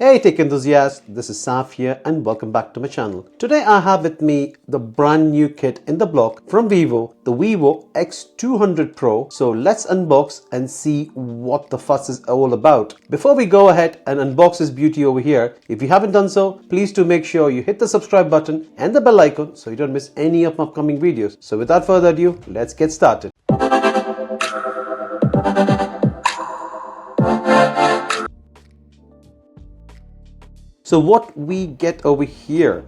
Hey tech enthusiasts, this is Saf here and welcome back to my channel. Today I have with me the brand new kit in the block from Vivo, the Vivo X200 Pro. So let's unbox and see what the fuss is all about. Before we go ahead and unbox this beauty over here, if you haven't done so, please do make sure you hit the subscribe button and the bell icon so you don't miss any of my upcoming videos. So without further ado, let's get started. So what we get over here,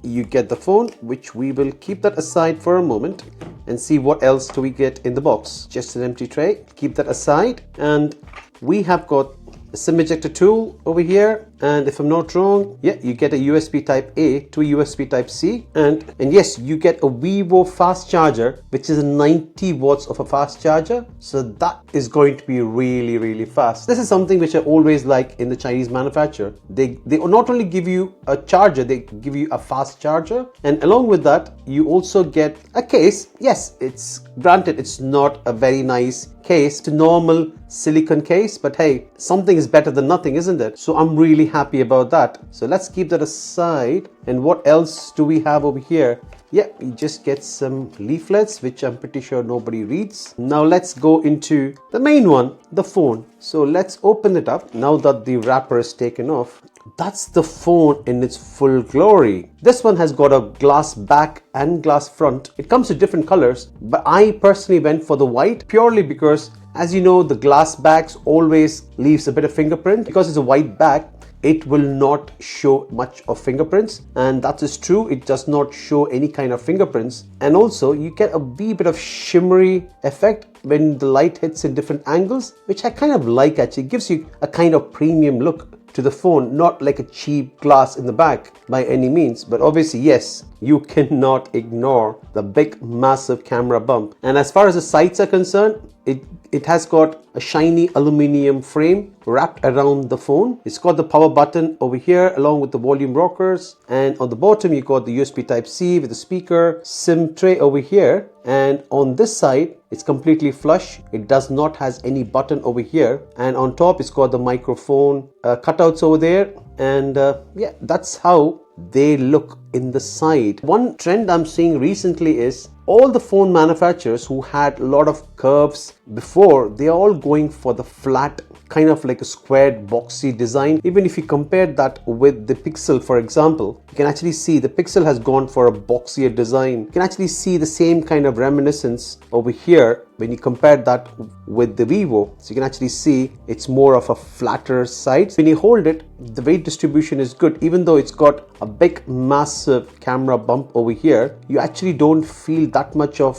you get the phone, which we will keep that aside for a moment and see what else do we get in the box. Just an empty tray, keep that aside, and we have got a SIM ejector tool over here, and if I'm not wrong, yeah, you get a USB type A to a USB type C, and yes, you get a Vivo fast charger, which is 90 watts of a fast charger. So that is going to be really fast. This is something which I always like in the Chinese manufacturer. They not only give you a charger, they give you a fast charger, and along with that you also get a case. Yes, it's granted it's not a very nice case, to normal silicone case, but hey, something is better than nothing, isn't it? So I'm really happy about that. So let's keep that aside. And what else do we have over here? Yeah, you just get some leaflets, which I'm pretty sure nobody reads. Now let's go into the main one, the phone. So let's open it up now that the wrapper is taken off. That's the phone in its full glory. This one has got a glass back and glass front. It comes in different colors, but I personally went for the white purely because, as you know, the glass backs always leaves a bit of fingerprint. Because it's a white back, it will not show much of fingerprints, and that is true. It does not show any kind of fingerprints, and also you get a wee bit of shimmery effect when the light hits in different angles, which I kind of like. Actually, it gives you a kind of premium look to the phone, not like a cheap glass in the back by any means. But obviously, yes, you cannot ignore the big massive camera bump. And as far as the sides are concerned, it has got a shiny aluminum frame wrapped around the phone. It's got the power button over here along with the volume rockers, and on the bottom you got the USB type C with the speaker, SIM tray over here, and on this side it's completely flush. It does not has any button over here, and on top it's got the microphone cutouts over there, and yeah, that's how they look in the side. One trend I'm seeing recently is all the phone manufacturers who had a lot of curves before, they are all going for the flat, kind of like a squared boxy design. Even if you compare that with the Pixel, for example, you can actually see the Pixel has gone for a boxier design. You can actually see the same kind of reminiscence over here when you compare that with the Vivo. So you can actually see it's more of a flatter side. When you hold it, the weight distribution is good. Even though it's got a big massive camera bump over here, you actually don't feel that much of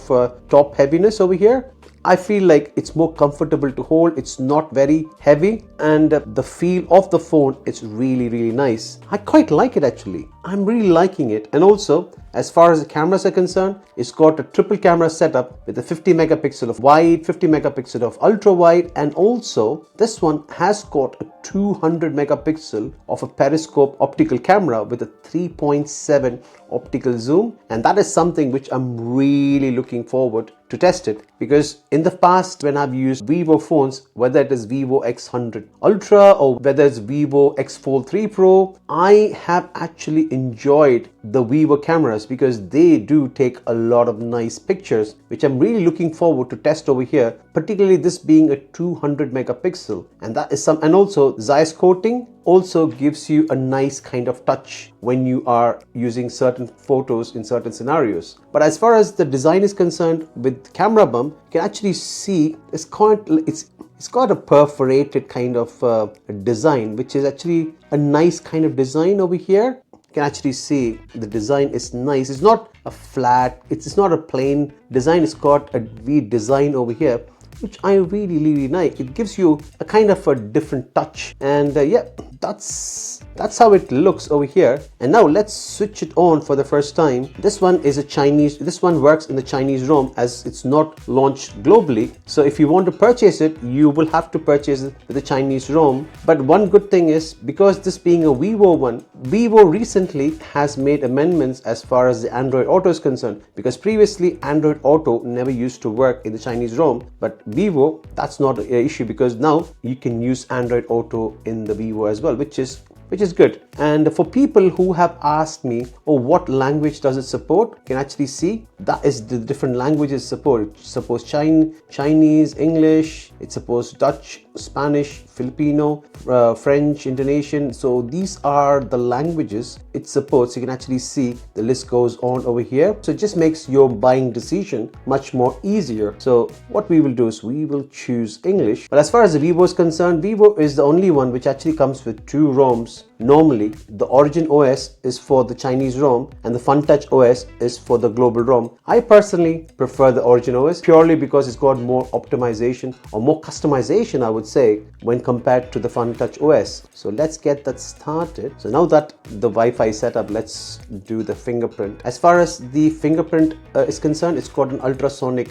top heaviness over here. I feel like it's more comfortable to hold. It's not very heavy, and the feel of the phone is really nice. I quite like it actually. I'm really liking it. And also, as far as the cameras are concerned, it's got a triple camera setup with a 50 megapixel of wide, 50 megapixel of ultra wide, and also this one has got a 200 megapixel of a periscope optical camera with a 3.7 optical zoom, and that is something which I'm really looking forward to test it, because in the past when I've used Vivo phones, whether it is Vivo X100 Ultra or whether it's Vivo X Fold 3 Pro, I have actually enjoyed the Vivo cameras because they do take a lot of nice pictures, which I'm really looking forward to test over here, particularly this being a 200 megapixel, and that is some. And also Zeiss coating also gives you a nice kind of touch when you are using certain photos in certain scenarios. But as far as the design is concerned, with camera bump, you can actually see it's got a perforated kind of design, which is actually a nice kind of design over here. You can actually see the design is nice. It's not a flat, it's not a plain design. It's got a V design over here, which I really like. It gives you a kind of a different touch, and yeah, that's how it looks over here. And now let's switch it on for the first time. This one works in the Chinese ROM as it's not launched globally. So if you want to purchase it, you will have to purchase it with the Chinese ROM. But one good thing is, because this being a Vivo one, Vivo recently has made amendments as far as the Android Auto is concerned, because previously Android Auto never used to work in the Chinese ROM. But Vivo, that's not an issue, because now you can use Android Auto in the Vivo as well, which is which is good. And for people who have asked me, oh, what language does it support? You can actually see that is the different languages support. It supports Chinese, English, it supports Dutch, Spanish, Filipino, French, Indonesian. So these are the languages it supports. You can actually see the list goes on over here. So it just makes your buying decision much more easier. So what we will do is we will choose English. But as far as the Vivo is concerned, Vivo is the only one which actually comes with two ROMs. Normally, the Origin OS is for the Chinese ROM and the FunTouch OS is for the global ROM. I personally prefer the Origin OS purely because it's got more optimization or more customization, I would say, when compared to the FunTouch OS. So let's get that started. So now that the Wi-Fi is set up, let's do the fingerprint. As far as the fingerprint is concerned, it's got an ultrasonic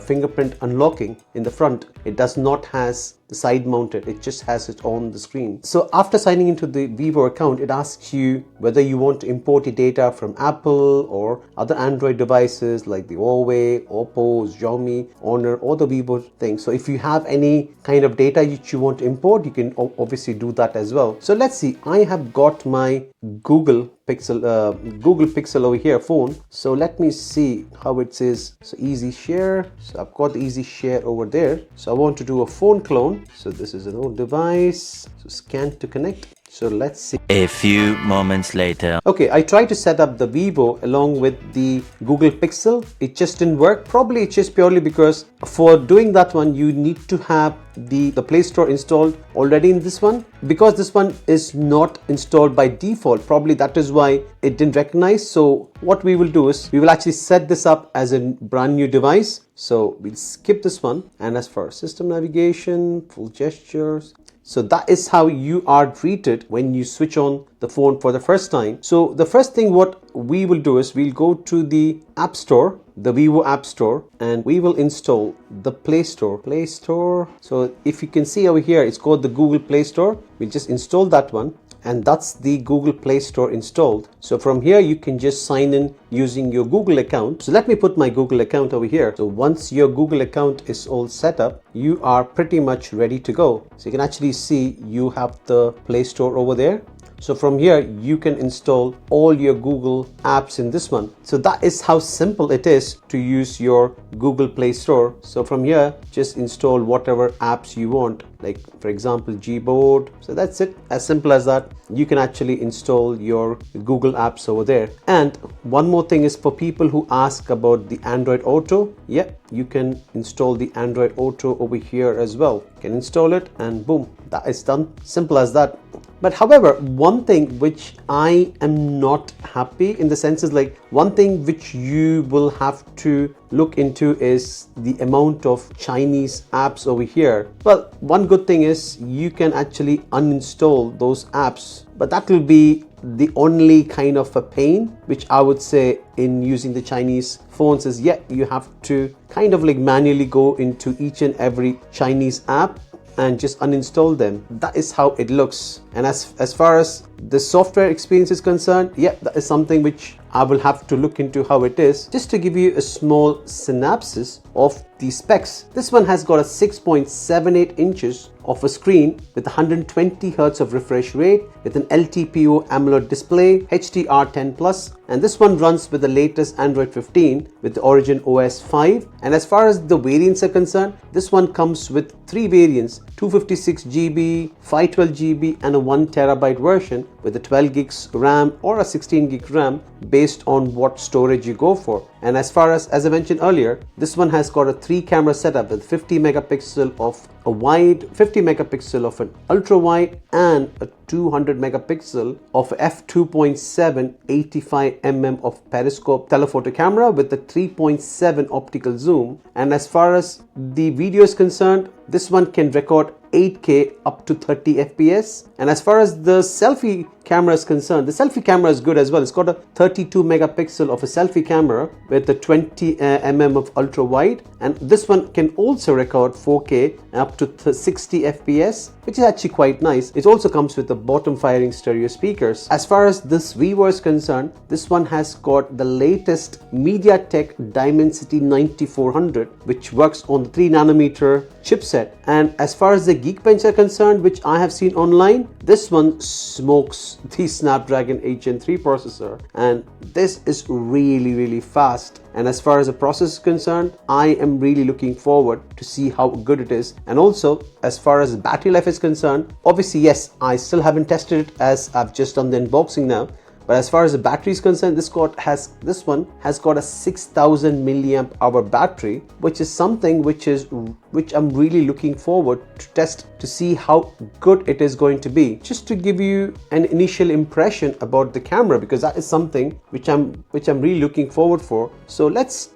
fingerprint unlocking in the front. It does not has the side mounted, it just has it on the screen. So after signing into the Vivo account, it asks you whether you want to import your data from Apple or other Android devices like the Huawei, Oppo, Xiaomi, Honor, or the Vivo thing. So if you have any kind of data which you want to import, you can obviously do that as well. So let's see, I have got my Google Pixel over here phone. So let me see how it says. So easy share. So I've got the easy share over there. So I want to do a phone clone. So this is an old device. So scan to connect. So let's see. A few moments later. Okay, I tried to set up the Vivo along with the Google Pixel. It just didn't work. Probably it's just purely because for doing that one, you need to have the Play Store installed already in this one. Because this one is not installed by default, probably that is why it didn't recognize. So what we will do is we will actually set this up as a brand new device. So we'll skip this one. And as for system navigation, full gestures, so that is how you are treated when you switch on the phone for the first time. So the first thing what we will do is we'll go to the App Store, the Vivo App Store, and we will install the Play Store. So if you can see over here, it's called the Google Play Store. We'll just install that one. And that's the Google Play Store installed. So from here you can just sign in using your Google account. So let me put my Google account over here. So once your Google account is all set up, you are pretty much ready to go. So you can actually see you have the Play Store over there. So from here you can install all your Google apps in this one. So that is how simple it is to use your Google Play Store. So from here just install whatever apps you want, like for example Gboard. So that's it, as simple as that. You can actually install your Google apps over there. And one more thing is for people who ask about the Android Auto, yeah, you can install the Android Auto over here as well. You can install it and boom, that is done. Simple as that. But however, one thing which I am not happy in the sense is like one thing which you will have to look into is the amount of Chinese apps over here. Well, one good thing is you can actually uninstall those apps, but that will be the only kind of a pain which I would say in using the Chinese phones is, yeah, you have to kind of like manually go into each and every Chinese app and just uninstall them. That is how it looks. And as far as the software experience is concerned, yeah, that is something which I will have to look into how it is. Just to give you a small synopsis of the specs, this one has got a 6.78 inches of a screen with 120 Hz of refresh rate with an LTPO AMOLED display, HDR10 Plus, and this one runs with the latest Android 15 with the Origin OS 5. And as far as the variants are concerned, this one comes with 3 variants, 256GB, 512GB and a 1TB version with a 12 gigs RAM or a 16 gig RAM based on what storage you go for. And as far as I mentioned earlier, this one has got a 3 camera setup with 50 megapixel of a wide, 50 megapixel of an ultra wide and a 200 megapixel of f2.7 85mm of periscope telephoto camera with a 3.7 optical zoom. And as far as the video is concerned, this one can record 8K up to 30 FPS. And as far as the selfie camera is concerned, the selfie camera is good as well. It's got a 32 megapixel of a selfie camera with the 20 mm of ultra wide, and this one can also record 4K up to 60 FPS, which is actually quite nice. It also comes with the bottom firing stereo speakers. As far as this Vivo is concerned, this one has got the latest MediaTek Dimensity 9400, which works on the 3 nanometer chipset. And as far as the Geekbench are concerned, which I have seen online, this one smokes the Snapdragon 8 Gen 3 processor, and this is really fast. And as far as the processor is concerned, I am really looking forward to see how good it is. And also, as far as battery life is concerned, obviously yes, I still haven't tested it as I've just done the unboxing now. But as far as the battery is concerned, this one has got a 6000 milliamp hour battery, which is something which I'm really looking forward to test to see how good it is going to be. Just to give you an initial impression about the camera, because that is something which I'm really looking forward for. So let's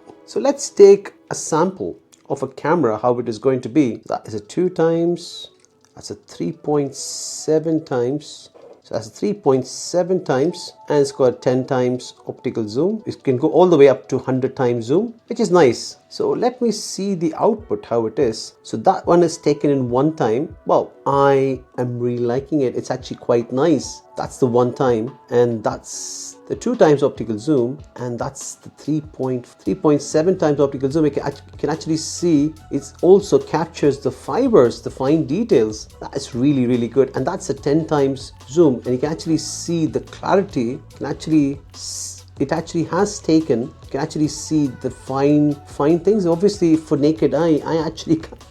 take a sample of a camera, how it is going to be. That is a 2 times, that's a 3.7 times. So that's 3.7 times, and it's got 10 times optical zoom. It can go all the way up to 100 times zoom, which is nice. So let me see the output, how it is. So that one is taken in 1 time. Well, I am really liking it. It's actually quite nice. That's the 1 time, and that's the 2 times optical zoom, and that's the 3.7 times optical zoom. You can actually see it also captures the fibers, the fine details. That is really good. And that's a 10 times zoom, and you can actually see the clarity. It actually has taken, you can actually see the fine things. Obviously for naked eye,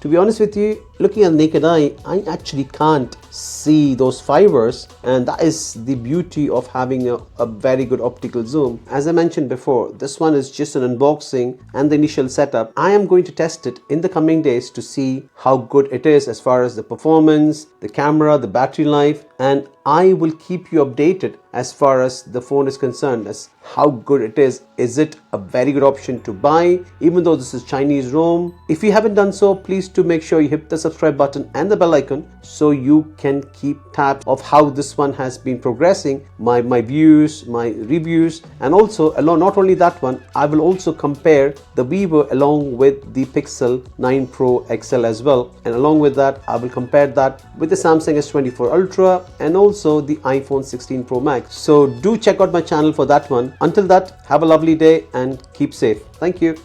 to be honest with you, looking at naked eye, I actually can't see those fibers, and that is the beauty of having a very good optical zoom. As I mentioned before, this one is just an unboxing and the initial setup. I am going to test it in the coming days to see how good it is as far as the performance, the camera, the battery life, and I will keep you updated as far as the phone is concerned, as how good it is. Is it a very good option to buy, even though this is Chinese ROM? If you haven't done so, please do make sure you hit the subscribe button and the bell icon so you can keep tab of how this one has been progressing, my views, my reviews, and also not only that one, I will also compare the Vivo along with the Pixel 9 Pro XL as well, and along with that I will compare that with the Samsung S24 Ultra and also the iPhone 16 Pro Max. So do check out my channel for that one. Until that, have a lovely day and keep safe. Thank you.